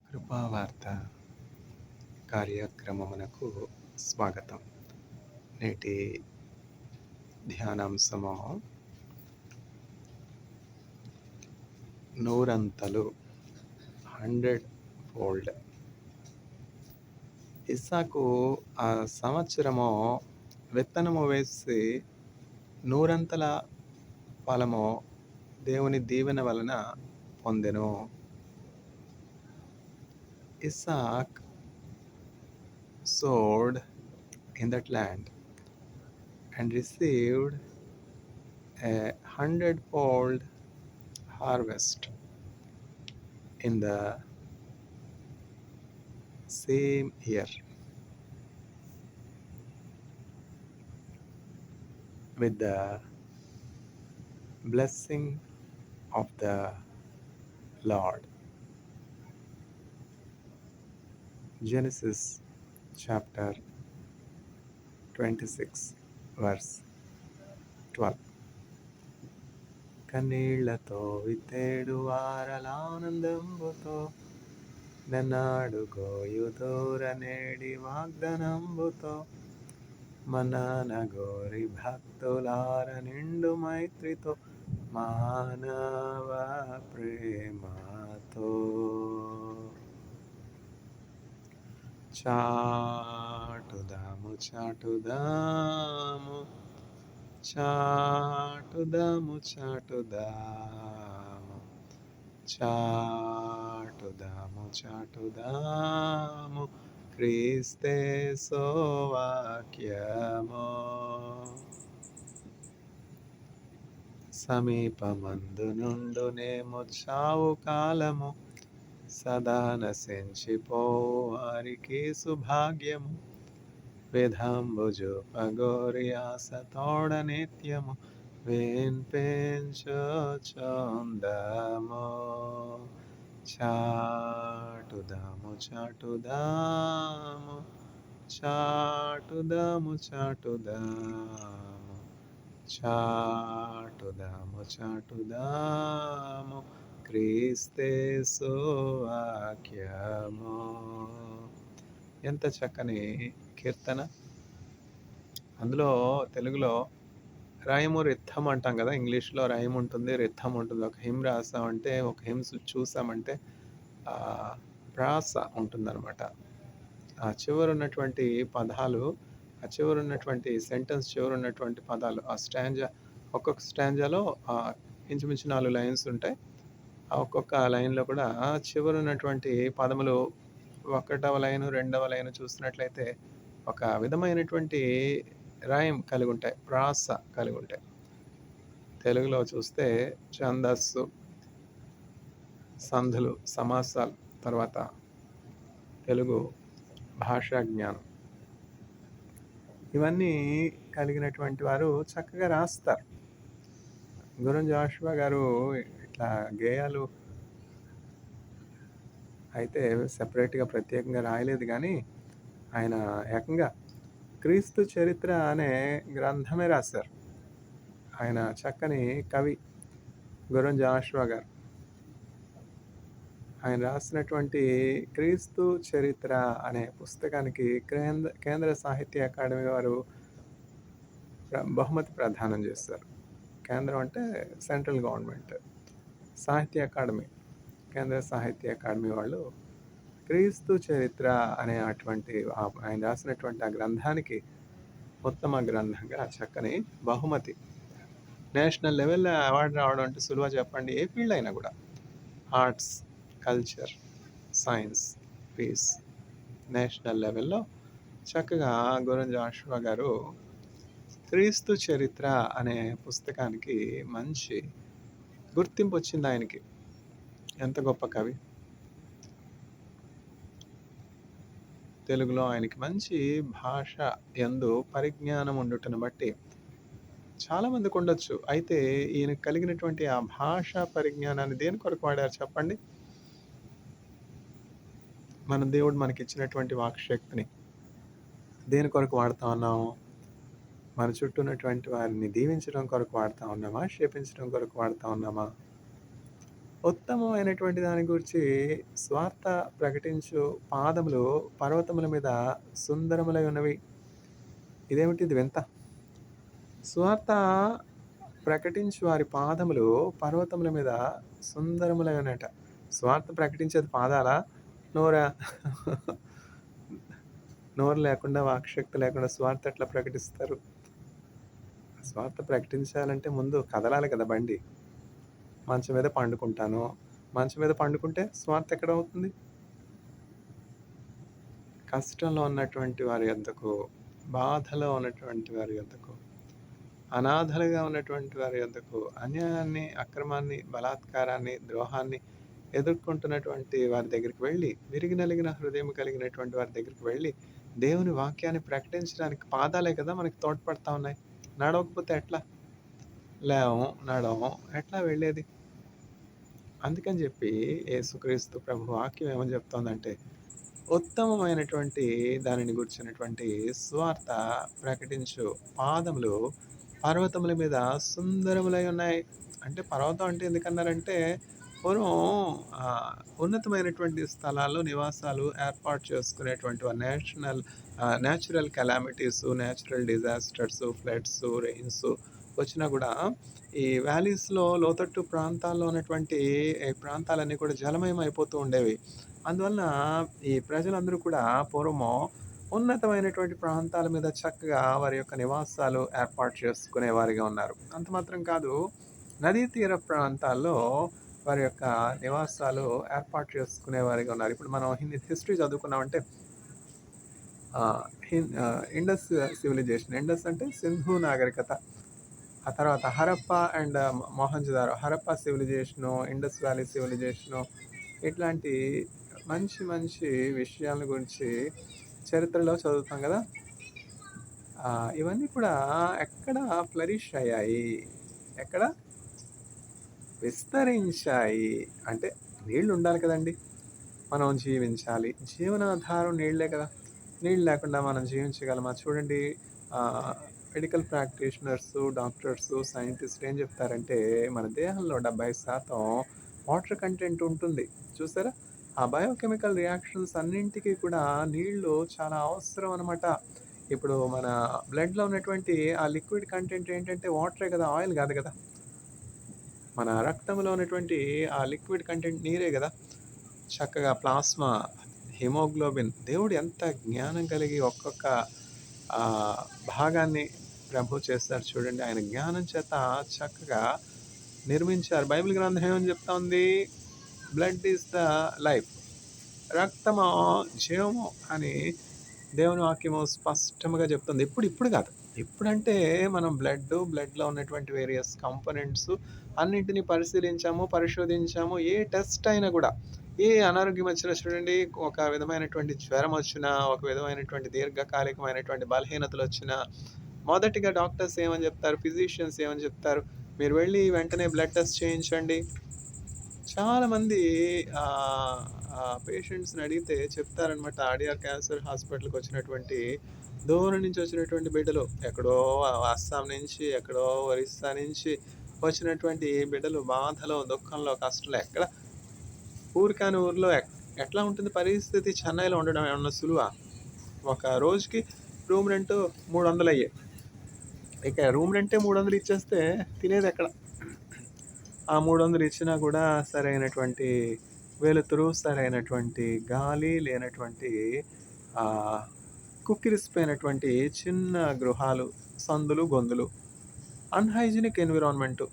కృపావార్త కార్యక్రమమునకు స్వాగతం. నేటి ధ్యానాంశము నూరంతలు 100 ఫోల్డ్. ఇస్సాకు ఆ సంవత్సరము విత్తనము వేసి నూరంతల ఫలము దేవుని దీవెన వలన పొందెను. Isaac sowed in that land and received a 100-fold harvest in the same year. With the blessing of the Lord. Genesis chapter 26 verse 12. కన్నీళ్లతో విత్తేడు వారలానందంబుతో నన్నాడు గోయుదూర నేడి వాగ్దనంబుతో మనాన గోరి భక్తులార నిండు మైత్రితో మానవ ప్రేమతో చాటుదాము చాటుదాము చాటుదాము చాటుదాము చాటుదాము చాటుదాము క్రీస్తేసు వాక్యము. సమీపమందు నుండునేమో చావు కాలము సదా నశించిపోవు వారికి సుభాగ్యము. వేదాంబుజోపగోరి ఆశ తోడ నిత్యము విన్పించుచుందము. చాటుదాము చాటుదాము చాటుదాము చాటుదాము చాటుదాము చాటుదాము క్రీస్తేసు వాక్యము. ఎంత చక్కని కీర్తన. అందులో తెలుగులో రైము రిథం అంటాం కదా, ఇంగ్లీష్లో రైమ్ ఉంటుంది, రిథం ఉంటుంది. ఒక హిమ్ రాసామంటే, ఒక హిమ్స్ చూసామంటే ప్రాస ఉంటుందన్నమాట. ఆ చివరున్నటువంటి పదాలు, ఆ చివరున్నటువంటి సెంటెన్స్ చివరున్నటువంటి పదాలు, ఆ స్టాంజా, ఒక్కొక్క స్టాంజాలో ఇంచుమించు 4 లైన్స్ ఉంటాయి. ఆ ఒక్కొక్క లైన్లో కూడా చివరున్నటువంటి పదములు 1వ లైను 2వ లైను చూసినట్లయితే ఒక విధమైనటువంటి రైమ్ కలిగి ఉంటాయి, ప్రాస కలిగి ఉంటాయి. తెలుగులో చూస్తే ఛందస్సు, సంధులు, సమాసాలు, తర్వాత తెలుగు భాషా జ్ఞానం, ఇవన్నీ కలిగినటువంటి వారు చక్కగా రాస్తారు. గురం జాషువా గారు ఇట్లా గేయాలు అయితే సెపరేట్గా ప్రత్యేకంగా రాయలేదు, కానీ ఆయన ఏకంగా క్రీస్తు చరిత్ర అనే గ్రంథమే రాశారు. ఆయన చక్కని కవి గురం జాషువా గారు. ఆయన రాసినటువంటి క్రీస్తు చరిత్ర అనే పుస్తకానికి కేంద్ర సాహిత్య అకాడమీ వారు బహుమతి ప్రదానం చేస్తారు. కేంద్రం అంటే సెంట్రల్ గవర్నమెంట్. సాహిత్య అకాడమీ, కేంద్ర సాహిత్య అకాడమీ వాళ్ళు క్రీస్తు చరిత్ర అనే అటువంటి ఆయన రాసినటువంటి ఆ గ్రంథానికి ఉత్తమ గ్రంథంగా చక్కని బహుమతి, నేషనల్ లెవెల్లో అవార్డు రావడం అంటే సులువా చెప్పండి? ఏ ఫీల్డ్ అయినా కూడా, arts, culture, science, peace, national లెవెల్లో చక్కగా గురం జాషువా గారు క్రీస్తు చరిత్ర అనే పుస్తకానికి మంచి గుర్తింపు వచ్చింది ఆయనకి. ఎంత గొప్ప కవి! తెలుగులో ఆయనకి మంచి భాష యందు పరిజ్ఞానం ఉండుటను బట్టి చాలామందికి ఉండొచ్చు. అయితే ఈయన కలిగినటువంటి ఆ భాషా పరిజ్ఞానాన్ని దేని కొరకు వాడారు చెప్పండి? మన దేవుడు మనకిచ్చినటువంటి వాక్శక్తిని దేని కొరకు వాడుతా ఉన్నాము? మన చుట్టూ ఉన్నటువంటి వారిని దీవించడం కొరకు వాడుతా ఉన్నామా? శపించడం కొరకు వాడుతా ఉన్నామా? ఉత్తమమైనటువంటి దాని గూర్చి స్వార్త ప్రకటించు పాదములు పర్వతముల మీద సుందరములై ఉన్నవి. ఇదేమిటిది వింత? సువార్త ప్రకటించు వారి పాదములు పర్వతముల మీద సుందరములై ఉన్నాయట. సువార్త ప్రకటించేది పాదాలా? నోరా? నోరు లేకుండా, వాక్‌శక్తి లేకుండా సువార్త ఎట్లా ప్రకటిస్తారు? సువార్త ప్రకటించాలంటే ముందు కదలాలి కదా బండి. మంచం మీద పండుకుంటాను. మంచం మీద పండుకుంటే సువార్త ఎక్కడవుతుంది? కష్టంలో ఉన్నటువంటి వారి యొద్దకు, బాధలో ఉన్నటువంటి వారి యొద్దకు, అనాథలుగా ఉన్నటువంటి వారి యొద్దకు, అన్యాయాన్ని, అక్రమాన్ని, బలాత్కారాన్ని, ద్రోహాన్ని ఎదుర్కొంటున్నటువంటి వారి దగ్గరికి వెళ్ళి, విరిగి నలిగిన హృదయం కలిగినటువంటి వారి దగ్గరికి వెళ్ళి, దేవుని వాక్యాన్ని ప్రకటించడానికి పాదాలే కదా మనకి తోడ్పడతా ఉన్నాయి. నడవకపోతే ఎట్లా? లేవం, నడవం. ఎట్లా వెళ్ళేది? అందుకని చెప్పి యేసుక్రీస్తు ప్రభు వాక్యం ఏమని చెప్తోందంటే, ఉత్తమమైనటువంటి దానిని గూర్చినటువంటి సువార్త ప్రకటించు పాదములు పర్వతముల మీద సుందరములై ఉన్నాయి. అంటే పర్వతం అంటే ఎందుకన్నారంటే, పూర్వం ఉన్నతమైనటువంటి స్థలాల్లో నివాసాలు ఏర్పాటు చేసుకునేటువంటి నేచురల్ కెలామిటీసు, నేచురల్ డిజాస్టర్సు, ఫ్లడ్సు, రెయిన్సు వచ్చినా గూడా ఈ వ్యాలీస్‌లో లోతట్టు ప్రాంతాల్లో ఉన్నటువంటి ప్రాంతాలన్నీ కూడా జలమయం అయిపోతూ ఉండేవి. అందువలన ఈ ప్రజలందరూ కూడా పూర్వము ఉన్నతమైనటువంటి ప్రాంతాల మీద చక్కగా వారి యొక్క నివాసాలు ఏర్పాటు చేసుకునేవారిగా ఉన్నారు. అంత మాత్రం కాదు, నదీ తీర ప్రాంతాల్లో వారి యొక్క నివాసాలు ఏర్పాటు చేసుకునేవారిగా ఉన్నారు. ఇప్పుడు మనం హిస్టరీ చదువుకున్నామంటే ఇండస్ సివిలైజేషన్. ఇండస్ అంటే సింధు నాగరికత. ఆ తర్వాత Harappa and Mohenjo-daro. Harappa civilisation, Indus valley civilisation ఇట్లాంటి మంచి మంచి విషయాల గురించి చరిత్రలో చదువుతాం గదా! ఇవన్నీ కూడా ఎక్కడ ఫ్లరిష్ అయ్యాయి? ఎక్కడ విస్తరించాయి? అంటే నీళ్లుండాలి కదండీ! మనం జీవించాలి. జీవనాధారం నీళ్ళే కదా! నీళ్ళు లేకుండా మనం జీవించగలమా? చూడండి, మెడికల్ ప్రాక్టీషనర్సు, డాక్టర్సు, సైంటిస్ట్‌లు ఏం చెప్తారంటే, మన దేహంలో 70% వాటర్ కంటెంట్ ఉంటుంది. చూసారా? ఆ బయోకెమికల్ రియాక్షన్స్ అన్నింటికి కూడా నీళ్ళు చాలా అవసరం అనమాట. ఇప్పుడు మన బ్లడ్‌లో ఉన్నటువంటి ఆ లిక్విడ్ కంటెంట్ ఏంటంటే వాటరే కదా! ఆయిల్ కాదు కదా! మన రక్తంలో ఉన్నటువంటి ఆ లిక్విడ్ కంటెంట్ నీరే గదా! చక్కగా ప్లాస్మా, హిమోగ్లోబిన్, దేవుడు ఎంత జ్ఞానం కలిగి ఒక్కొక్క భాగాన్ని ప్రభు చేస్తారు చూడండి. ఆయన జ్ఞానం చేత చక్కగా నిర్మించారు. బైబిల్ గ్రంథం ఏమని చెప్తా ఉంది? Blood is the life. రక్తము జీవము అని దేవుని వాక్యము స్పష్టంగా చెప్తుంది. ఇప్పుడు కాదు. ఇప్పుడంటే మనం బ్లడ్‌లో ఉన్నటువంటి వేరియస్ కాంపోనెంట్స్ అన్నింటిని పరిశీలించాము, పరిశోధించాము. ఏ టెస్ట్ అయినా గూడా, ఏ అనారోగ్యం వచ్చినా చూడండి, ఒక విధమైనటువంటి జ్వరం వచ్చినా, ఒక విధమైనటువంటి దీర్ఘకాలికమైనటువంటి బలహీనతలొచ్చినా, మొదటిగా డాక్టర్స్ ఏమని చెప్తారు? ఫిజిషియన్స్ ఏమని చెప్తారు? మీరు వెళ్ళి వెంటనే బ్లడ్ టెస్ట్ చేయించండి. చాలామంది పేషెంట్స్‌ని అడిగితే చెప్తారనమాట. ఆర్డీఆర్ క్యాన్సర్ హాస్పిటల్‌కి వచ్చినటువంటి దూరం నుంచి వచ్చినటువంటి బిడ్డలు, ఎక్కడో అస్సాం నుంచి, ఎక్కడో ఒరిస్సా నుంచి వచ్చినటువంటి బిడ్డలు బాధలో, దుఃఖంలో, కష్టంలో ఎక్కడ ఊరు కాని ఊర్లో ఎట్లా ఉంటుంది పరిస్థితి? చెన్నైలో ఉండడం ఏమన్నా సులువా? ఒక రోజుకి రూమ్ రెంట్ 300 అయ్యే. ఇక రూమ్ రెంటే 300 ఇచ్చేస్తే తినేదెక్కడ? ఆ 300 ఇచ్చినా కూడా సరైనటువంటి వెలుతురు, సరైనటువంటి గాలి లేనటువంటి ఆహ్, కుక్కిరిసిపోయినటువంటి చిన్న గృహాలు, సందులు, గొందులు, అన్‌హైజినిక్ ఎన్విరాన్మెంటు.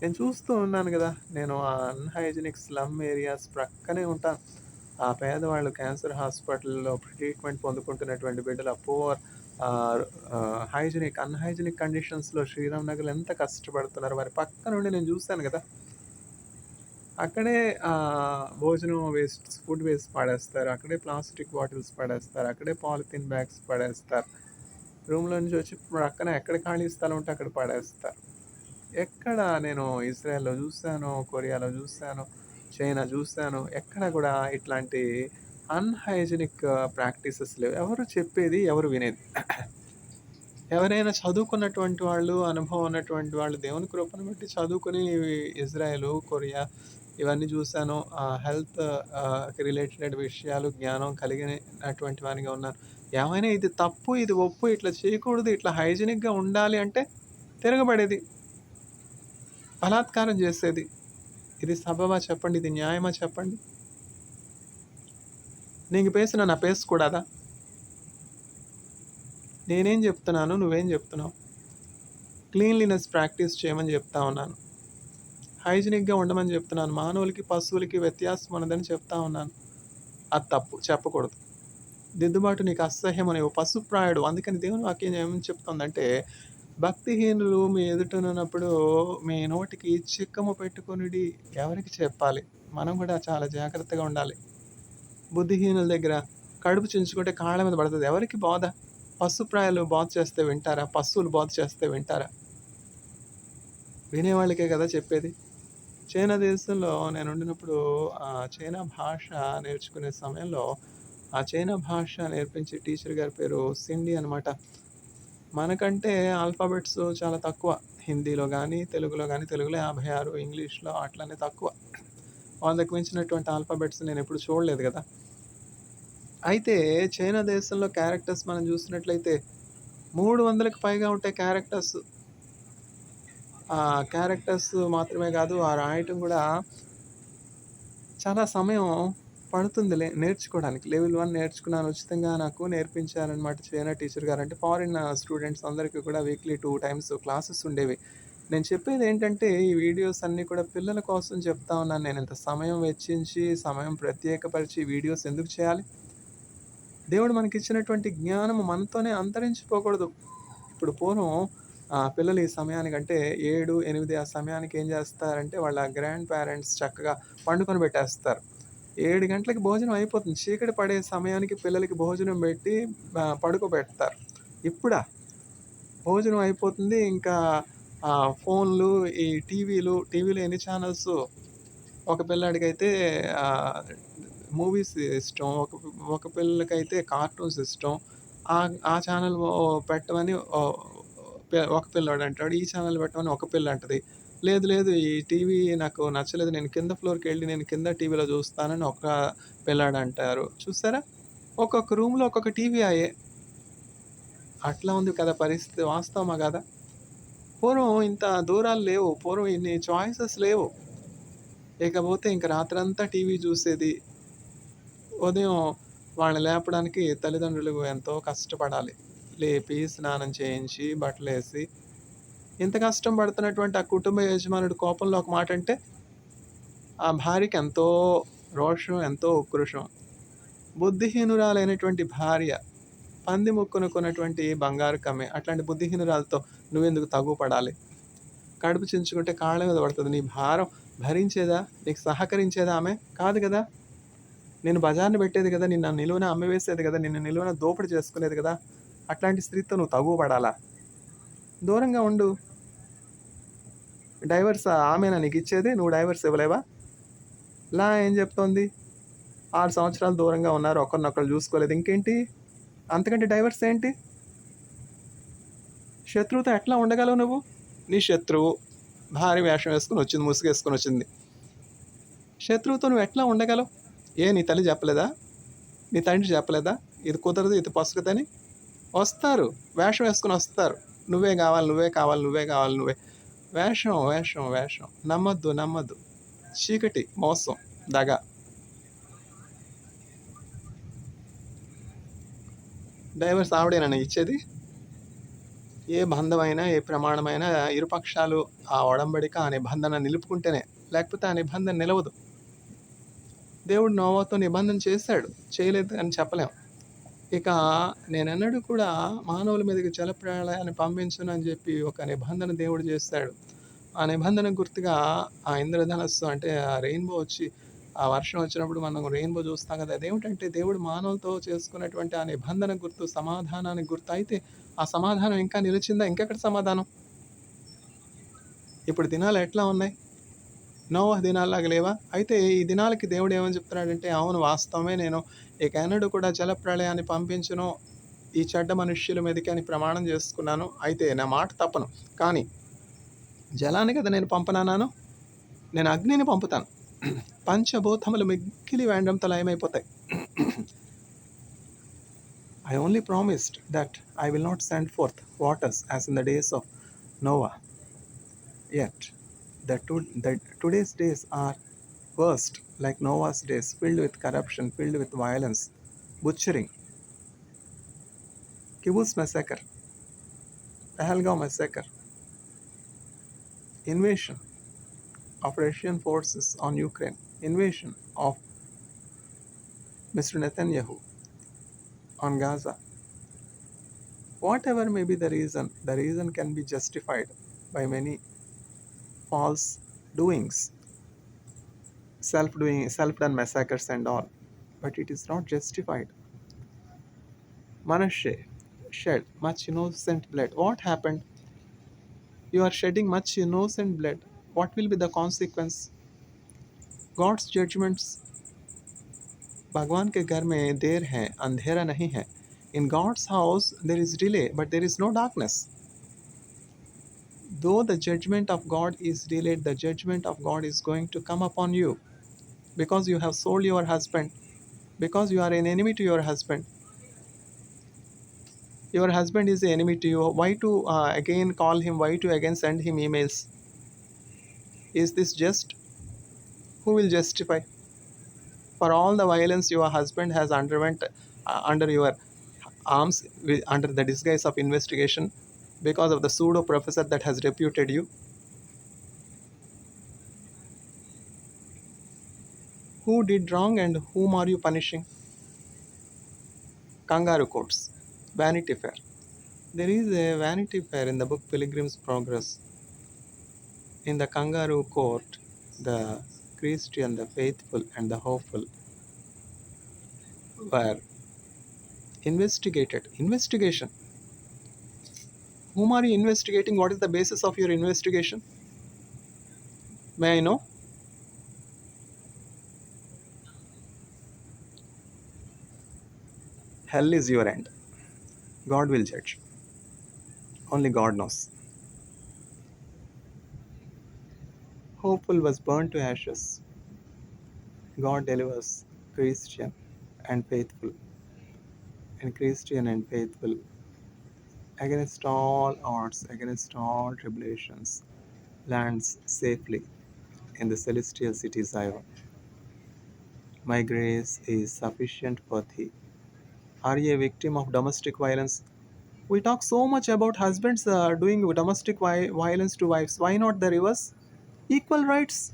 నేను చూస్తూ ఉన్నాను గదా! నేను ఆ అన్‌హైజినిక్ స్లమ్ ఏరియాస్ ప్రక్కనే ఉంటాను. ఆ పేదవాళ్ళు క్యాన్సర్ హాస్పిటల్‌లో ట్రీట్మెంట్ పొందుకుంటున్నటువంటి బిడ్డలు, ఆ పూర్ ఆహ్, అన్‌హైజినిక్ కండిషన్స్‌లో శ్రీరామ్ నగర్‌లో ఎంత కష్టపడుతున్నారో వారి పక్క నుండి నేను చూసాను గదా! అక్కడే భోజనం వేస్ట్, ఫుడ్ వేస్ట్ పడేస్తారు. అక్కడే ప్లాస్టిక్ బాటిల్స్ పడేస్తారు. అక్కడే పాలిథీన్ బ్యాగ్స్ పడేస్తారు. రూమ్‌లో నుంచి వచ్చి ప్రక్కన ఎక్కడ ఖాళీ స్థలం ఉంటే అక్కడ పడేస్తారు. ఎక్కడ నేను ఇజ్రాయెల్‌లో చూసాను, కొరియాలో చూసాను, చైనా చూసాను. ఎక్కడ కూడా ఇట్లాంటి అన్‌హైజినిక్ ప్రాక్టీసెస్ లేవు. ఎవరు చెప్పేది, ఎవరు వినేది. ఎవరైనా చదువుకున్నటువంటి వాళ్ళు, అనుభవం ఉన్నటువంటి వాళ్ళు దేవుని కృపను బట్టి చదువుకొని ఇజ్రాయెలు, కొరియా ఇవన్నీ చూసాను. హెల్త్ రిలేటెడ్ విషయాలు జ్ఞానం కలిగినటువంటి వానిగా ఉన్నాను. ఏమైనా ఇది తప్పు, ఇది ఒప్పు, ఇట్లా చేయకూడదు, ఇట్లా హైజీనిక్‌గా ఉండాలి అంటే తిరగబడేది. బలాత్కారం చేసేది. ఇది సబబా చెప్పండి? ఇది న్యాయమా చెప్పండి? నీకు పేసిన నా పేసకూడదా? నేనేం చెప్తున్నాను, నువ్వేం చెప్తున్నావు? క్లీన్లీనెస్ ప్రాక్టీస్ చేయమని చెప్తా ఉన్నాను. హైజీనిక్‌గా ఉండమని చెప్తున్నాను. మానవులకి, పశువులకి వ్యత్యాసం ఉన్నదని చెప్తా ఉన్నాను. అది తప్పు. చెప్పకూడదు. దిద్దుబాటు నీకు అసహ్యము నీవు పశుప్రాయుడు. అందుకని దేవుని వాక్యం ఏమని చెప్తుందంటే, భక్తిహీనులు మీ ఎదుటనున్నప్పుడు మీ నోటికి చిక్కము పెట్టుకొనుడి. ఎవరికి చెప్పాలి? మనం కూడా చాలా జాగ్రత్తగా ఉండాలి. బుద్ధిహీనుల దగ్గర కడుపు చించుకుంటే కాళ్ళ మీద పడతది. ఎవరికి బోధ? పశుప్రాయాలు బోధ చేస్తే వింటారా? పశువులు బోధ చేస్తే వింటారా? వినేవాళ్ళకే కదా చెప్పేది. చైనా దేశంలో నేనుండినప్పుడు చైనా భాష నేర్చుకునే సమయంలో, ఆ చైనా భాష నేర్పించే టీచర్ గారి పేరు సిండి అనమాట. మనకంటే ఆల్ఫాబెట్స్ చాలా తక్కువ. హిందీలో గానీ, తెలుగులో గానీ, తెలుగులో 56, ఇంగ్లీష్‌లో అట్లనే తక్కువ. వాళ్ళకి మించినటువంటి ఆల్ఫాబెట్స్ నేనెప్పుడు చూడలేదు గదా! అయితే చైనా దేశంలో క్యారెక్టర్స్ మనం చూసినట్లయితే 300కి పైగా ఉంటాయి క్యారెక్టర్స్. ఆ క్యారెక్టర్స్ మాత్రమే గాదు, ఆ రాయటం గూడా చాలా సమయం పడుతుందిలే నేర్చుకోవడానికి. లెవెల్ 1 నేర్చుకున్నాను. ఉచితంగా నాకు నేర్పించారనమాట చైనా టీచర్ గారు. అంటే ఫారిన్ స్టూడెంట్స్ అందరికీ కూడా వీక్లీ 2 టైమ్స్ క్లాసెస్ ఉండేవి. నేను చెప్పేదేంటంటే, ఈ వీడియోస్ అన్నీ కూడా పిల్లల కోసం చెప్తా ఉన్నాను. నేనింత సమయం వెచ్చించి, సమయం ప్రత్యేకపరిచి వీడియోస్ ఎందుకు చేయాలి? దేవుడు మనకిచ్చినటువంటి జ్ఞానము మనతోనే అంతరించిపోకూడదు. ఇప్పుడు పూర్వం పిల్లలు ఈ సమయానికంటే 7, 8 ఆ సమయానికి ఏం జేస్తారంటే, వాళ్ళ గ్రాండ్ పేరెంట్స్ చక్కగా వండుకొని పెట్టేస్తారు. 7 గంటలకి భోజనం అయిపోతుంది. చీకటి పడే సమయానికి పిల్లలకి భోజనం బెట్టి పడుకోబెడతారు. ఇప్పుడా? భోజనం అయిపోతుంది. ఇంకా ఫోన్‌లు, ఈ టీవీలో ఎన్ని ఛానల్సు ఒక పిల్లాడికైతే ఆహ్, మూవీస్ ఇష్టం. ఒక పిల్లకైతే కార్టూన్స్ ఇష్టం. ఆ ఛానెల్ పెట్టమని ఒక పిల్లోడంటాడు. ఈ ఛానెల్ పెట్టమని ఒక పిల్లంటది. లేదు లేదు ఈ టీవీ నాకు నచ్చలేదు. నేను కింద ఫ్లోర్‌కెళ్ళి నేను కింద టీవీలో చూస్తానని ఒక పిల్లాడంటారు. చూసారా? ఒక్కొక్క రూమ్‌లో ఒక్కొక్క టీవీ ఆయే. అట్లా ఉంది కదా పరిస్థితి. వాస్తవమా కాదా? పూర్వం ఇంత దూరాలు లేవు. పూర్వం ఇన్ని చాయిసెస్ లేవు. ఇకపోతే ఇంక రాత్రంతా టీవీ చూసేది. ఉదయం వాళ్ళని లేపడానికి తల్లిదండ్రులు ఎంతో కష్టపడాలి. లేపి, స్నానం చేయించి, బట్టలేసి, ఇంత కష్టం పడుతున్నటువంటి ఆ కుటుంబ యజమానుడు కోపంలో ఒక మాటంటే, ఆ భార్యకి ఎంతో రోషం, ఎంతో ఉక్రోషం. బుద్ధిహీనురాలైనటువంటి భార్య, పంది ముక్కున కొన్నటువంటి బంగారు కమ్మె. అట్లాంటి బుద్ధిహీనురాలతో నువ్వెందుకు తగుపడాలి? కడుపు చించుకుంటే కాళ్ళ మీద పడతది. నీ భారం భరించేదా? నీకు సహకరించేదా ఆమె? కాదు గదా! నిన్ను బజార్న పెట్టేది గదా! నిన్ను నిలువున అమ్మివేసేది గదా! నిన్ను నిలువున దోపిడీ చేసుకునేది గదా! అట్లాంటి స్త్రీతో నువ్వు తగువబడాలా? దూరంగా ఉండు. డైవర్స్ ఆమేనా నీకిచ్చేది? నువ్వు డైవర్స్ ఇవ్వలేవా? లా ఏం జెప్తోంది? 6 సంవత్సరాలు దూరంగా ఉన్నారు. ఒకరినొకళ్ళు జూసుకోలేదు. ఇంకేంటి? అంతకంటే డైవర్స్ ఏంటి? శత్రువుతో ఎట్లా ఉండగలవు నువ్వు? నీ శత్రువు భార్య వేషం వేసుకొనొచ్చింది. ముసుగేసుకొనొచ్చింది. శత్రువుతో నువ్వెట్లా ఉండగలవు? నీ తల్లి చెప్పలేదా? నీ తండ్రి చెప్పలేదా? ఇది కుదరదు, ఇది పొసగదని? వస్తారు. వేషం వేసుకొనొస్తారు. నువ్వే గావాలి, నువ్వే కావాలి, నువ్వే కావాలి, నువ్వే. వేషం, వేషం, వేషం. నమ్మొద్దు, నమ్మొద్దు. చీకటి, మోసం, దగ. డైవర్స్ ఆవిడేనా ఇచ్చేది? ఏ బంధమైనా, ఏ ప్రమాణమైనా ఇరు పక్షాలు ఆ ఒడంబడిక, ఆ నిబంధన నిలుపుకుంటేనే. లేకపోతే ఆ నిబంధన నిలవదు. దేవుడు నోవహుతో నిబంధన చేశాడు. చేయలేదు అని చెప్పలేం. ఇక నేనెన్నడూ కూడా మానవుల మీదకి జలప్రళయాన్ని పంపించను అని జెప్పి ఒక నిబంధన దేవుడు జేశాడు. ఆ నిబంధన గుర్తుగా ఆ ఇంద్రధనస్సు అంటే ఆ రెయిన్‌బో వచ్చి, ఆ వర్షం వచ్చినప్పుడు మనం రెయిన్‌బో చూస్తాం గదా! అదేమిటంటే దేవుడు మానవులతో చేసుకున్నటువంటి ఆ నిబంధన గుర్తు, సమాధానానికి గుర్తు. అయితే ఆ సమాధానం ఇంకా నిలిచిందా? ఇంకెక్కడ సమాధానం? ఇప్పుడు దినాలు ఎట్లా ఉన్నాయి? నోవహు దినాల్లాగా లేవా? అయితే ఈ దినాలకి దేవుడు ఏమని చెప్తున్నాడంటే, అవును వాస్తవమే నేను ఇక ఎన్నడూ కూడా జలప్రళయాన్ని పంపించను. ఈ చెడ్డ మనుష్యుల మీదకి అని ప్రమాణం చేసుకున్నాను. అయితే నా మాట తప్పను. కానీ జలాన్ని కదా నేను పంపనన్నాను, నేను అగ్నిని పంపుతాను. పంచభూతములు మిక్కిలి వేండ్రంతో లయమైపోతాయి. I only promised that I will not send forth waters as in the days of Noah. Yet the today's days are worst, like Noah's days, filled with corruption, filled with violence, butchering, Kibbutz massacre, Pahalgam massacre, invasion of Russian forces on Ukraine, invasion of Mr. Netanyahu on Gaza. Whatever may be the reason can be justified by many false doings, self-done massacres and all, but it is not justified. Manasseh shed much innocent blood. What happened? You are shedding much innocent blood. What will be the consequence? God's judgments. भगवान के घर में देर है, अंधेरा नहीं है. In God's house there is delay, but there is no darkness. Though the judgment of God is delayed, the judgment of God is going to come upon you, because you have sold your husband, because you are an enemy to your husband. Your husband is the enemy to you. Why to again call him? Why to again send him emails? Is this just? Who will justify? For all the violence your husband has underwent under your arms, under the disguise of investigation, because of the pseudo professor that has reputed you. Who did wrong and whom are you punishing? Kangaroo courts, Vanity Fair. There is a Vanity Fair in the book Pilgrim's Progress. In the kangaroo court, the Christian, the faithful, and the hopeful were investigated. Investigation. Whom are you investigating? What is the basis of your investigation? May I know? Hell is your end. God will judge. Only God knows. Hopeful was burned to ashes. God delivers Christian and faithful, and Christian and faithful against all odds, against all tribulations, lands safely in the celestial city Zion. My grace is sufficient for thee. Are you a victim of domestic violence? We talk so much about husbands doing domestic violence to wives. Why not the reverse? Equal rights.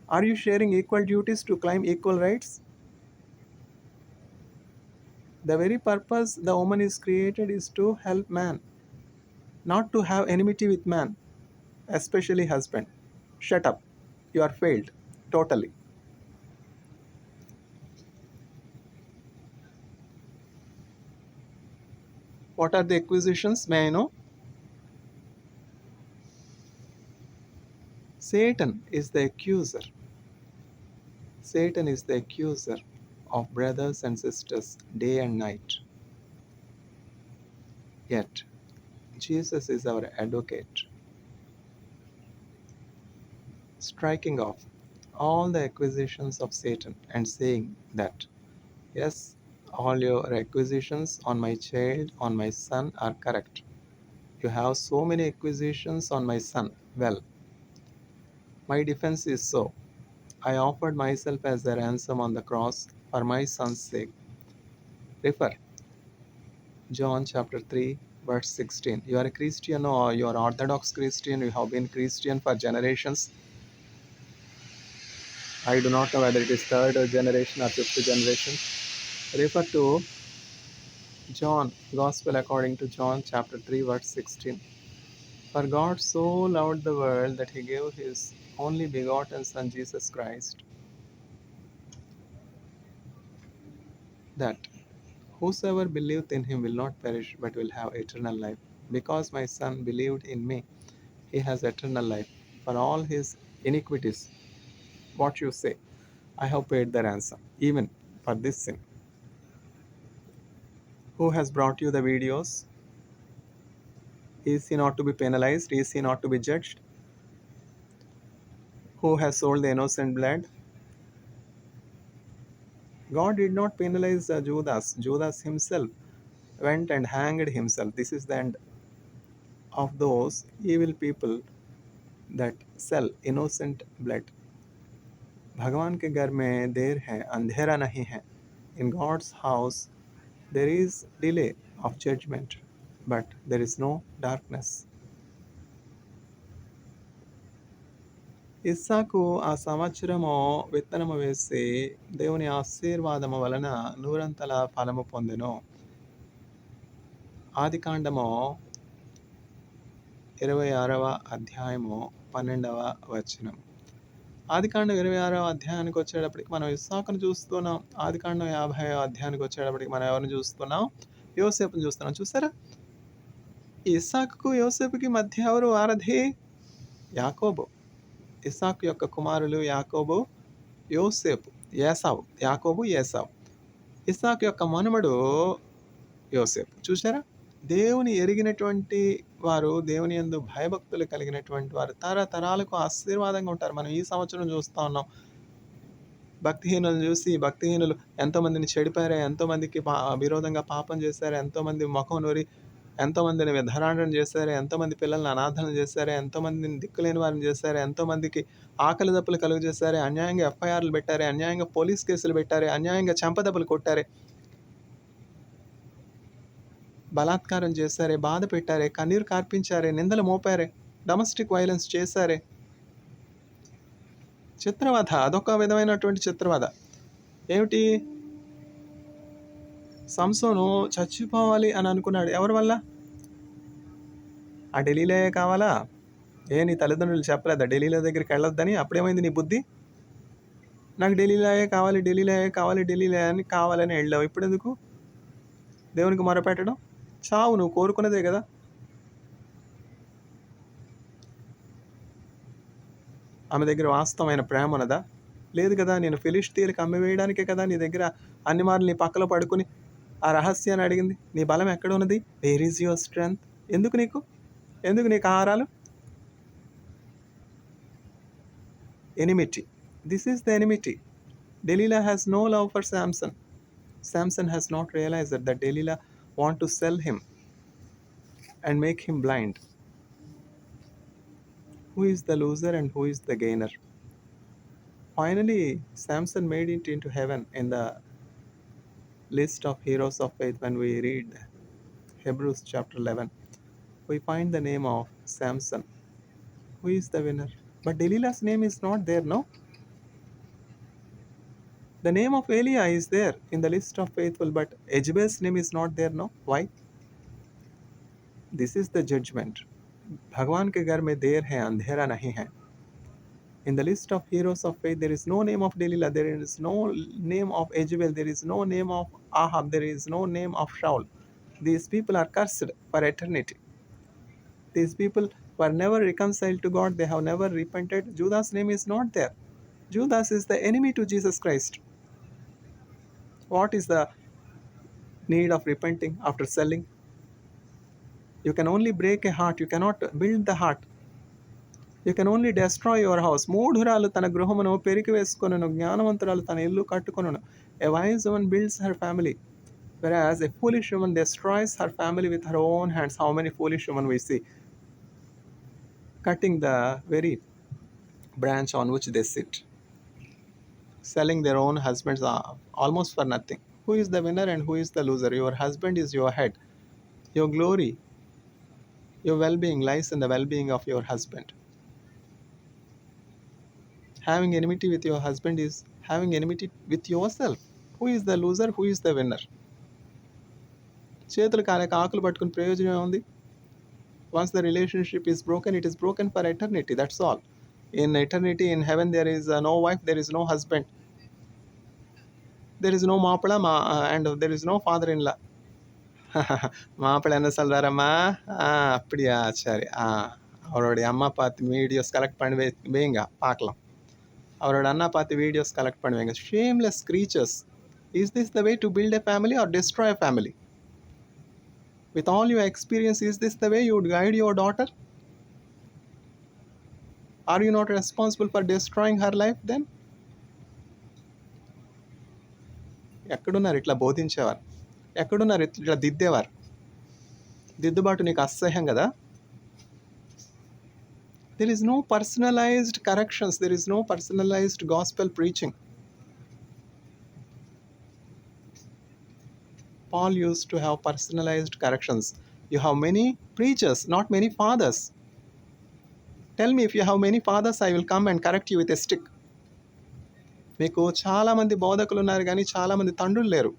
Are you sharing equal duties to claim equal rights? The very purpose the woman is created is to help man, not to have enmity with man, especially husband. Shut up. You are failed. Totally. What are the accusations? May I know? Satan is the accuser. Satan is the accuser of brothers and sisters day and night. Yet, Jesus is our advocate, striking off all the accusations of Satan and saying that, yes, all your accusations on my child, on my son are correct. You have so many accusations on my son. Well, my defense is so. I offered myself as a ransom on the cross for my son's sake. Refer John chapter 3, verse 16. You are a Christian or you are Orthodox Christian, you have been Christian for generations. I do not know whether it is third generation or fifth generation. Refer to John, Gospel according to John chapter 3, verse 16. For God so loved the world that he gave his only begotten Son Jesus Christ, that whosoever believeth in him will not perish but will have eternal life. Because my Son believed in me, he has eternal life. For all his iniquities, what you say, I have paid the ransom, even for this sin. Who has brought you the videos? Is he not to be penalized? Is he not to be judged? Who has sold the innocent blood? God did not penalize Judas. Judas himself went and hanged himself. This is the end of those evil people that sell innocent blood. भगवान के घर में देर है, अंधेरा नहीं है. In God's house there is delay of judgment, but there is no darkness. ఇస్సాకు ఆ సంవత్సరము విత్తనము వేసి దేవుని ఆశీర్వాదము వలన నూరంతల ఫలము పొందెను. ఆదికాండము 26వ అధ్యాయము 12వ వచనం. ఆదికాండం 26వ అధ్యాయానికి వచ్చేటప్పటికి మనం ఇస్సాకును చూస్తున్నాం. ఆదికాండం 50వ అధ్యాయానికి వచ్చేటప్పటికి మనం ఎవరిని చూస్తున్నాం? యోసేపుని చూస్తున్నాం. చూసారా? ఇస్సాకుకు యోసేపుకి మధ్య ఎవరు వారధి? యాకోబు. ఇస్సాకు యొక్క కుమారులు యాకోబు, యోసేపు. ఏసావు. యాకోబు, ఏసావు. ఇస్సాకు యొక్క మనుమడు యోసేపు. చూసారా? దేవుని ఎరిగినటువంటి వారు, దేవుని యందు భయభక్తులు కలిగినటువంటి వారు తరతరాలకు ఆశీర్వాదంగా ఉంటారు. మనం ఈ సంవత్సరం చూస్తూ ఉన్నాం. భక్తిహీనులను చూసి భక్తిహీనులు ఎంతోమందిని చెడిపారు, ఎంతోమందికి విరోధంగా పాపం చేశారు, ఎంతోమంది ముఖం నూరి ఎంతోమందిని వ్యధరాండం చేశారు, ఎంతోమంది పిల్లల్ని అనాథలను చేశారు, ఎంతోమందిని దిక్కులేని వారిని చేశారు, ఎంతోమందికి ఆకలి దప్పులు కలుగు చేశారు, అన్యాయంగా ఎఫ్ఐఆర్లు పెట్టారు, అన్యాయంగా పోలీస్ కేసులు పెట్టారు, అన్యాయంగా చెంపదెబ్బలు కొట్టారు, బలాత్కారం చేశారే, బాధ పెట్టారే, కన్నీరు కార్పించారే, నిందలు మోపారే, డొమెస్టిక్ వైలెన్స్ చేశారే. చిత్రవధ, అదొక విధమైనటువంటి చిత్రవధ. ఏమిటి? సంసోను చచ్చిపోవాలి అని అనుకున్నాడు. ఎవరి వల్ల? ఆ ఢిల్లీలోయే కావాలా? నీ తల్లిదండ్రులు చెప్పలేదా ఢిల్లీలో దగ్గరికి వెళ్ళొద్దని? అప్పుడేమైంది నీ బుద్ధి? నాకు ఢిల్లీలోయే కావాలి, ఢిల్లీలోయే కావాలి, ఢిల్లీలో అని కావాలని వెళ్ళావు. ఇప్పుడు ఎందుకు దేవునికి మొరపెట్టడం? చావు, నువ్వు కోరుకున్నదే కదా. ఆమె దగ్గర వాస్తవమైన ప్రేమ ఉన్నదా? లేదు కదా. నేను ఫిలిష్తీయులకు అమ్మివేయడానికే కదా నీ దగ్గర అన్ని మార్లు నీ పక్కలో పడుకుని ఆ రహస్యాన్ని అడిగింది. నీ బలం ఎక్కడ ఉన్నది? Where is your strength? ఎందుకు నీకు ఆహారాలు? Enmity. This is the enmity. Delilah has no love for Samson. Samson has not realized that Delilah want to sell him and make him blind. Who is the loser and who is the gainer? Finally, Samson made it into heaven in the list of heroes of faith. When we read Hebrews chapter 11, we find the name of Samson. Who is the winner? But Delilah's name is not there, no? The name of Eliah is there in the list of faithful, but Jezebel's name is not there, no? Why? This is the judgment. भगवान के घर में देर है, अंधेरा नहीं है. In the list of heroes of faith, there is no name of Delilah, there is no name of Jezebel, there is no name of Ahab, there is no name of Shaul. These people are cursed for eternity. These people were never reconciled to God. They have never repented. Judas' name is not there. Judas is the enemy to Jesus Christ. What is the need of repenting after selling? You can only break a heart. You cannot build the heart. You can only destroy your house. మూఢురాలు తన గృహమును పెరికి వేసుకొనును, జ్ఞానవంతురాలు తన ఇల్లు కట్టుకొనును. A wise woman builds her family, whereas a foolish woman destroys her family with her own hands. How many foolish women we see cutting the very branch on which they sit, selling their own husbands almost for nothing. Who is the winner and who is the loser? Your husband is your head. Your glory, your well-being lies in the well-being of your husband. Having enmity with your husband is having enmity with yourself. Who is the loser? Who is the winner? చేతులు కాలేక ఆకులు పట్టుకుని ప్రయోజనం ఉంది. Once the relationship is broken, it is broken for eternity. That's all. In eternity, in heaven, there is no wife, there is no husband, there is no மாப்பிள்ளை and there is no father-in-law. மாப்பிள்ளை என்ன சொல்றாரம்மா? அப்படியா, சரி. அவருடைய அம்மா பார்த்து videos collect பண்ணி வைங்க பார்க்கலாம். அவரோட அண்ணா பார்த்து வீடியோஸ் கலெக்ட் பண்ணுவீங்க. Shameless creatures. Is this the way to build a family or destroy a family? With all your experience, is this the way you would guide your daughter? Are you not responsible for destroying her life then? ఎక్కడున్నారు ఇట్లా బోధించేవారు? ఎక్కడున్నారు ఇట్లా దిద్దేవారు? దిద్దుబాటు నీకు అసహ్యం కదా? There is no personalized corrections. There is no personalized gospel preaching. Paul used to have personalized corrections. You have many preachers, not many fathers. Tell me, if you have many fathers, I will come and correct you with a stick. మీకు చాలామంది బోధకులు ఉన్నారు కానీ చాలామంది తండ్రులు లేరు.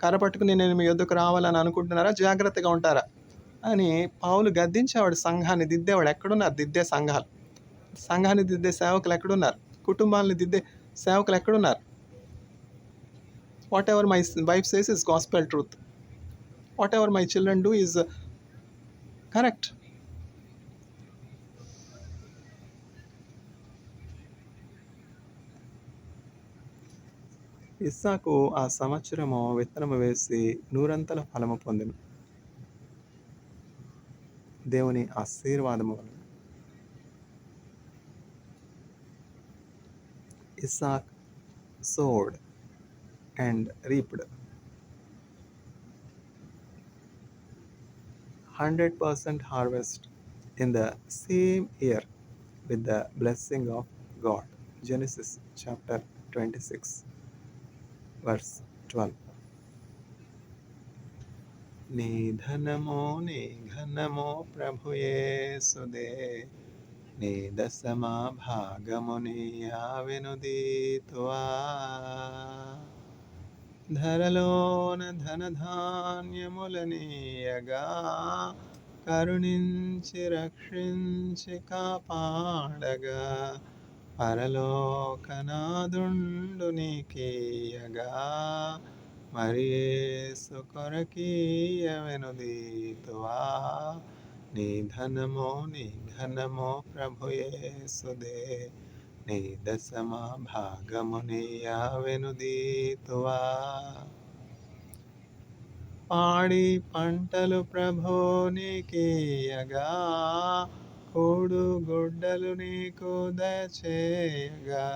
కర్ర పట్టుకుని నేను మీ యొద్దకు రావాలని అనుకుంటున్నారా? జాగ్రత్తగా ఉంటారా అని పౌలు గద్దించేవాడు. సంఘాన్ని దిద్దేవాడు. ఎక్కడున్నారు దిద్దే సంఘాలు? సంఘాన్ని దిద్దే సేవకులు ఎక్కడున్నారు? కుటుంబాలను దిద్దే సేవకులు ఎక్కడున్నారు? Whatever my wife says is gospel truth. Whatever my children do is correct. ఇస్సాకు ఆ సంవత్సరము విత్తనము వేసి 100 ఫలము పొందెను, దేవుని ఆశీర్వాదము వలన. Isaac sowed and reaped 100% harvest in the same year with the blessing of God. Genesis chapter 26 verse 12. నీ ధనమో నీ ఘనమో ప్రభుయేసుదే, నీ దశమా భాగము నీయావెనుదీతువా. ధరలోన ధనధాన్యములనీయగా, కరుణించి రక్షించి కాపాడగా, పరలోకనాదుండు నీకీయగా, మరి యేసు కొరకీయవెనుదీతువా. నీ ధనమో నీ ఘనమో ప్రభుయేసుదే, నీ దశమా భాగము నీయావెనుదీతువా. పాడి పంటలు ప్రభో నీకీయగా, కూడు గుడ్డలు నీకు దయచేయగా,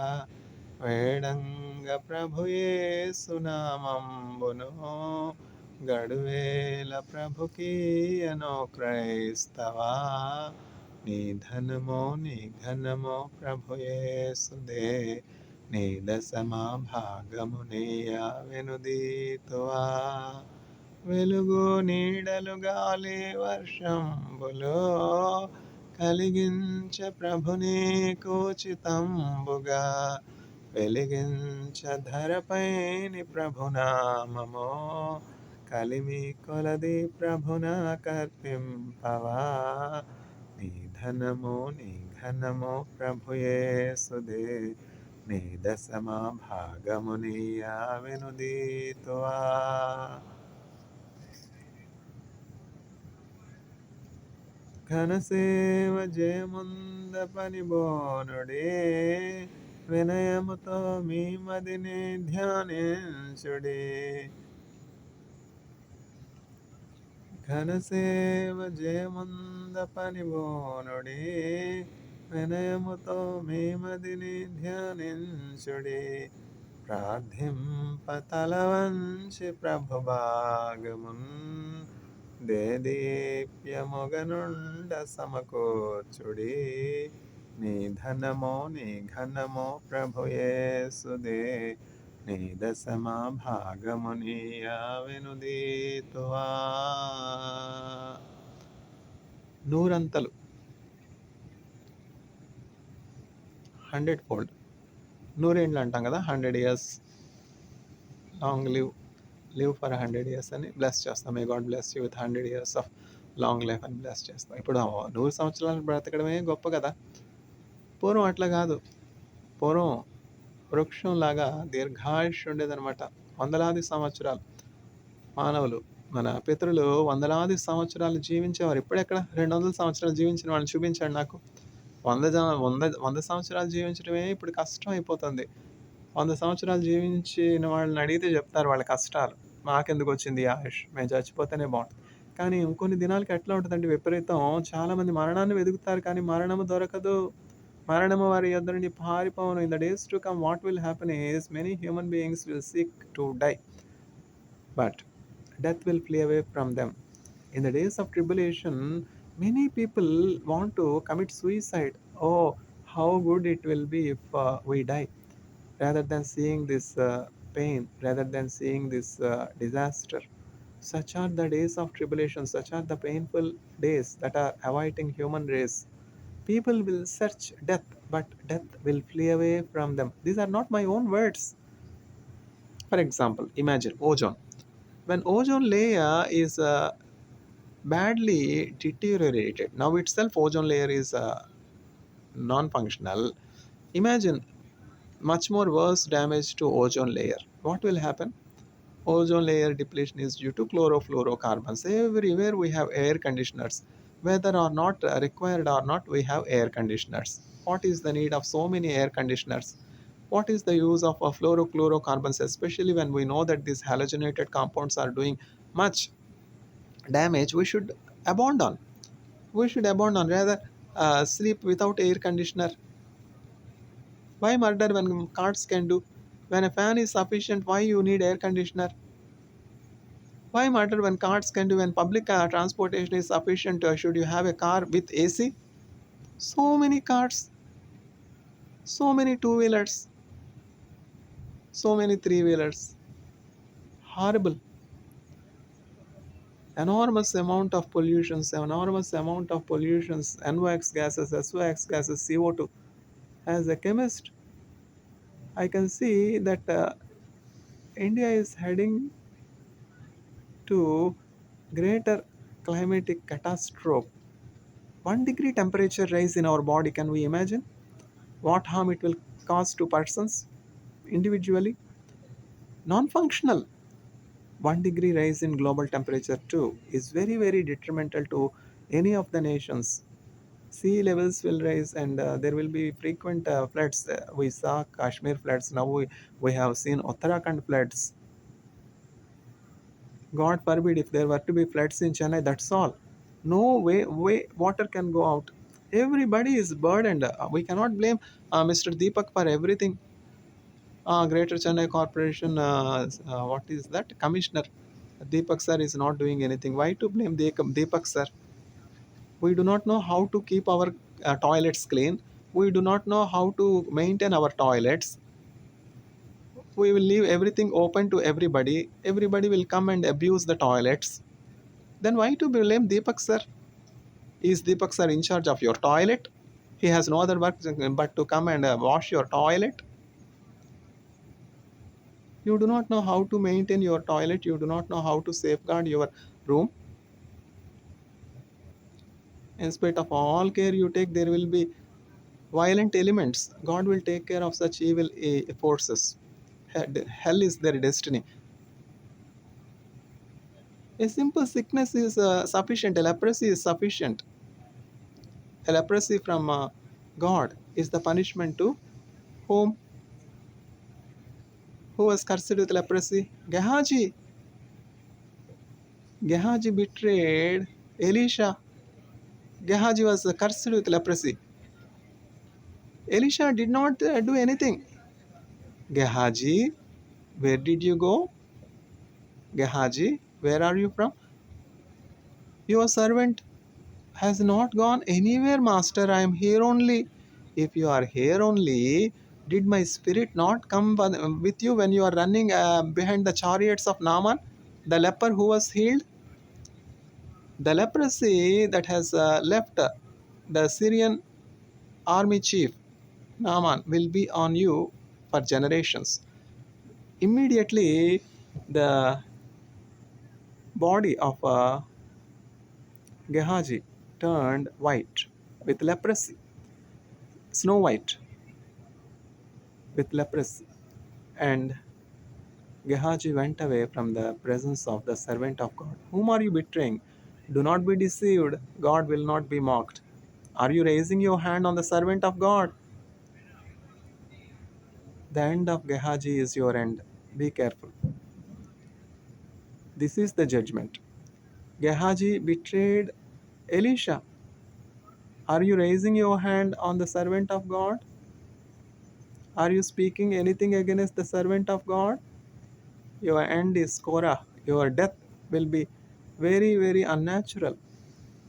వేడంగ ప్రభుయేసు నామంబును, గడువేల ప్రభుకీయనో క్రైస్తవా. నీ ధనమో నీ ఘనమో ప్రభుయేసుదే, నీ దశమా భాగము నీయావెనుదీతువా. వెలుగు నీడలు గాలి వర్షంబులో, కలిగించ ప్రభు నీకు ఉచితంబుగా, వెలిగించ ధరపైని ప్రభునామమో, కలిమి కొలది ప్రభున కర్పింపవా. నీ ధనమో నీ ఘనమో ప్రభుయేసుదే, నీ దశమా భాగము నీయావెనుదీతువా. ఘనసేవ జయముంద పనిబోనుడే, వినయముతో మీ మదిని ధ్యానించుడి. ఘనసేవ జయముంద పనిబోనుడి, వినయముతో మీ మదిని ధ్యానించుడి. ప్రార్థింప తలవంచి ప్రభు భాగమున్, దేదీప్యముగనుండ సమకూర్చుడి. నీ ధనమో నీ ఘనమో ప్రభుయేసుదే, నీ దశమా భాగము నీయావెనుదీతువా. 100 100-fold. 100 ఏండ్లు అంటాం కదా, 100 years long live for 100 years అని బ్లెస్ చేస్తాం. May God bless you with 100 years of long life అని బ్లెస్ చేస్తాం. ఇప్పుడు 100 సంవత్సరాలు బ్రతకడమే గొప్ప కదా. పూర్వం అట్లా కాదు. పూర్వం వృక్షంలాగా దీర్ఘాయుష్యం ఉండేదనమాట. వందలాది సంవత్సరాలు మానవులు, మన పితరులు వందలాది సంవత్సరాలు జీవించేవారు. ఇప్పుడెక్కడ 200 సంవత్సరాలు జీవించిన వాళ్ళని చూపించండి నాకు. 100 సంవత్సరాలు జీవించడమే ఇప్పుడు కష్టం అయిపోతుంది. 100 సంవత్సరాలు జీవించిన వాళ్ళని అడిగితే చెప్తారు వాళ్ళ కష్టాలు. మాకెందుకొచ్చింది ఈ ఆయుష్? మేము చచ్చిపోతేనే బావుంటది. కానీ ఇంకొన్ని దినాలకి ఎట్లా ఉంటదంటే విపరీతం చాలామంది మరణాన్ని వెతుకుతారు కానీ మరణము దొరకదు. మరణము వారి యొద్ద నుండి పారిపోవును. In the days to come what will happen is many human beings will seek to die. But death will flee away from them. In the days of tribulation, many people want to commit suicide. Oh, how good it will be if we die, rather than seeing this pain, rather than seeing this disaster. Such are the days of tribulation, such are the painful days that are awaiting human race. People will search death, but death will flee away from them. These are not my own words. For example, imagine ozone. When ozone layer is badly deteriorated, now itself ozone layer is non-functional. Imagine much more worse damage to ozone layer. What will happen? Ozone layer depletion is due to chlorofluorocarbons. Everywhere we have air conditioners. Whether or not required or not, we have air conditioners. What is the need of so many air conditioners? What is the use of fluorocarbons, especially when we know that these halogenated compounds are doing much damage? We should abandon. We should abandon rather sleep without air conditioner. Why murder when cars can do? When a fan is sufficient, why you need air conditioner? Why murder when cars can do? When public transportation is sufficient, should you have a car with AC? So many cars, so many two wheelers, so many three wheelers. Horrible. Enormous amount of pollutions, NOx gases, SOx gases, CO2. As a chemist, I can see that India is heading to greater climatic catastrophe. 1 degree temperature rise in our body, can we imagine what harm it will cause to persons individually? Non-functional. 1 degree rise in global temperature too is very, very detrimental to any of the nations. Sea levels will rise and there will be frequent floods. We saw Kashmir floods. Now we have seen Uttarakhand floods. God forbid if there were to be floods in Chennai, that's all. No way water can go out. Everybody is burdened. We cannot blame Mr. Deepak for everything. Greater Chennai Corporation, what is that? Commissioner Deepak sir is not doing anything. Why to blame Deepak sir? We do not know how to keep our toilets clean. We do not know how to maintain our toilets. We will leave everything open to everybody. Everybody will come and abuse the toilets. Then why to blame Deepak sir? Is Deepak sir in charge of your toilet? He has no other work but to come and wash your toilet. You do not know how to maintain your toilet. You do not know how to safeguard your room. In spite of all care you take, there will be violent elements. God will take care of such evil forces. Hell is their destiny. A simple sickness is sufficient. A leprosy is sufficient. A leprosy from God is the punishment to whom? Who was cursed with leprosy? Gehazi. Gehazi betrayed Elisha. Gehazi was cursed with leprosy. Elisha did not do anything. Gehazi, where did you go? Gehazi, where are you from? Your servant has not gone anywhere, master. I am here only. If you are here only, did my spirit not come with you when you are running behind the chariots of Naaman, the leper who was healed? The leprosy that has left the Syrian army chief Naaman will be on you for generations. Immediately, the body of Gehazi turned white with leprosy, snow white with leprosy. And Gehazi went away from the presence of the servant of God. Whom are you betraying? Do not be deceived. God will not be mocked. Are you raising your hand on the servant of God? The end of Gehazi is your end. Be careful. This is the judgment. Gehazi betrayed Elisha. Are you raising your hand on the servant of God? Are you speaking anything against the servant of God? Your end is Korah. Your death will be very, very unnatural.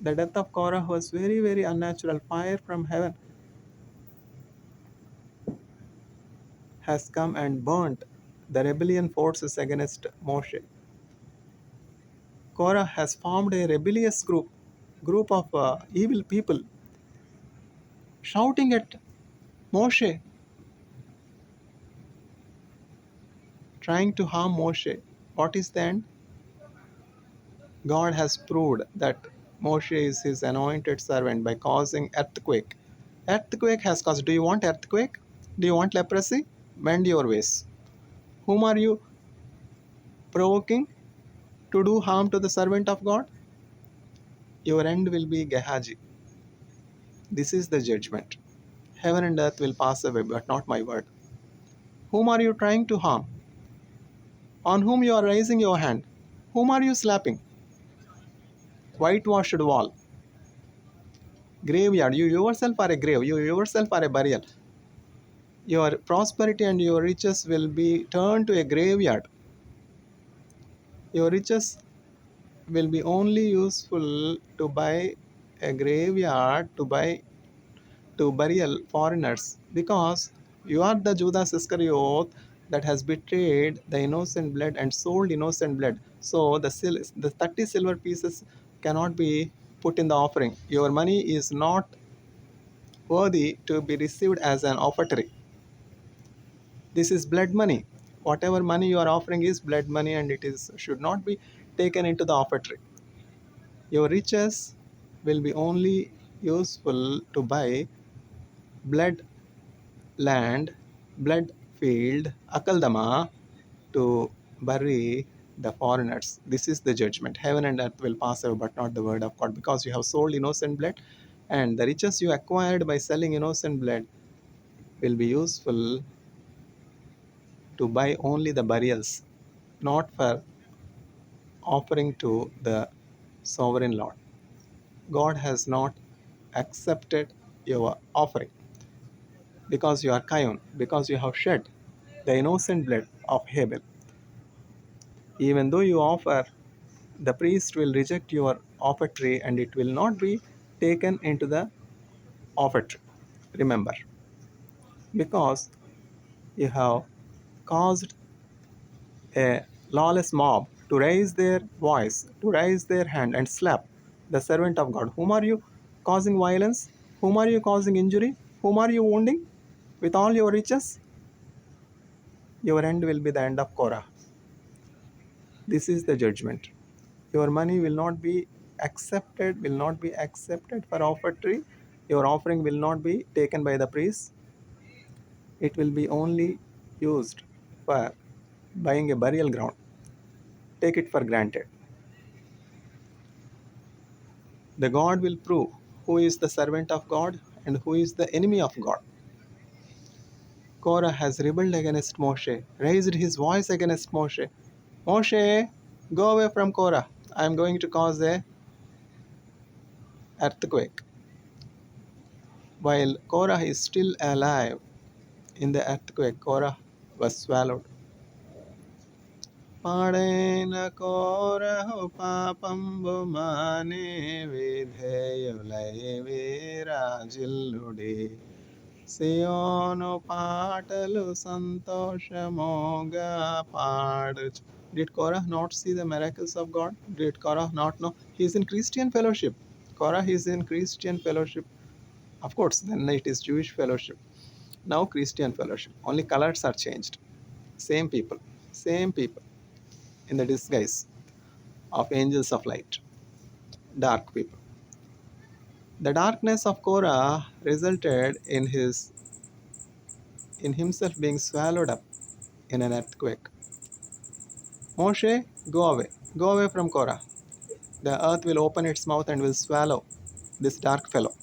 The death of Korah was very, very unnatural. Fire from heaven has come and burnt the rebellion forces against Moshe. Korah has formed a rebellious group of evil people, shouting at Moshe, trying to harm Moshe. What is the end? God has proved that Moshe is his anointed servant by causing earthquake. Earthquake has caused. Do you want earthquake? Do you want leprosy? Mend your ways. Whom are you provoking to do harm to the servant of God? Your end will be Gehazi. This is the judgment. Heaven and earth will pass away, but not my word. Whom are you trying to harm? On whom you are raising your hand? Whom are you slapping? Whitewashed wall. Graveyard. You yourself are a grave. You yourself are a burial. Your prosperity and your riches will be turned to a graveyard. Your riches will be only useful to buy a graveyard, to burial foreigners, because you are the Judas Iscariot that has betrayed the innocent blood and sold innocent blood. So the 30 silver pieces cannot be put in the offering. Your money is not worthy to be received as an offertory. This is blood money. Whatever money you are offering is blood money, and it is should not be taken into the offertory. Your riches will be only useful to buy blood land, blood field, Akaldama, to bury the foreigners. This is the judgment. Heaven and earth will pass away, but not the word of God, because you have sold innocent blood, and the riches you acquired by selling innocent blood will be useful to buy only the burials, not for offering to the sovereign Lord. God has not accepted your offering because you are Cain, because you have shed the innocent blood of Abel. Even though you offer, the priest will reject your offertory and it will not be taken into the offertory. Remember, because you have caused a lawless mob to raise their voice, to raise their hand and slap the servant of God. Whom are you causing violence? Whom are you causing injury? Whom are you wounding? With all your riches, your end will be the end of Korah. This is the judgment. Your money will not be accepted for offertory. Your offering will not be taken by the priest. It will be only used for buying a burial ground. Take it for granted. The God will prove who is the servant of God and who is the enemy of God. Korah has rebelled against Moshe, raised his voice against Moshe. Moshe, go away from Korah. I am going to cause a earthquake. While Korah is still alive, in the earthquake, Korah was swallowed. పాడైన కోరహు పాపంబు మానే విధేయులై వీరాజిల్లుడి సియోను పాటలు సంతోషముగా పాడుచు. Did Korah not see the miracles of God? Did Korah not know? He is in Christian fellowship. Korah is in Christian fellowship. Of course, then it is Jewish fellowship. Now Christian fellowship. Only colors are changed. Same people. Same people in the disguise of angels of light. Dark people. The darkness of Korah resulted in himself being swallowed up in an earthquake. Moshe, go away. Go away from Korah. The earth will open its mouth and will swallow this dark fellow.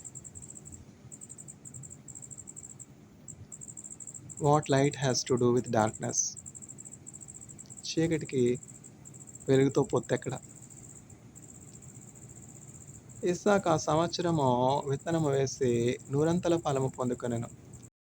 What light has to do with darkness? చీకటికి వెలుగుతో పొత్తెక్కడ. ఇస్సాకు ఆ సంవత్సరము విత్తనము వేసి నూరంతల ఫలము పొందుకొనెను.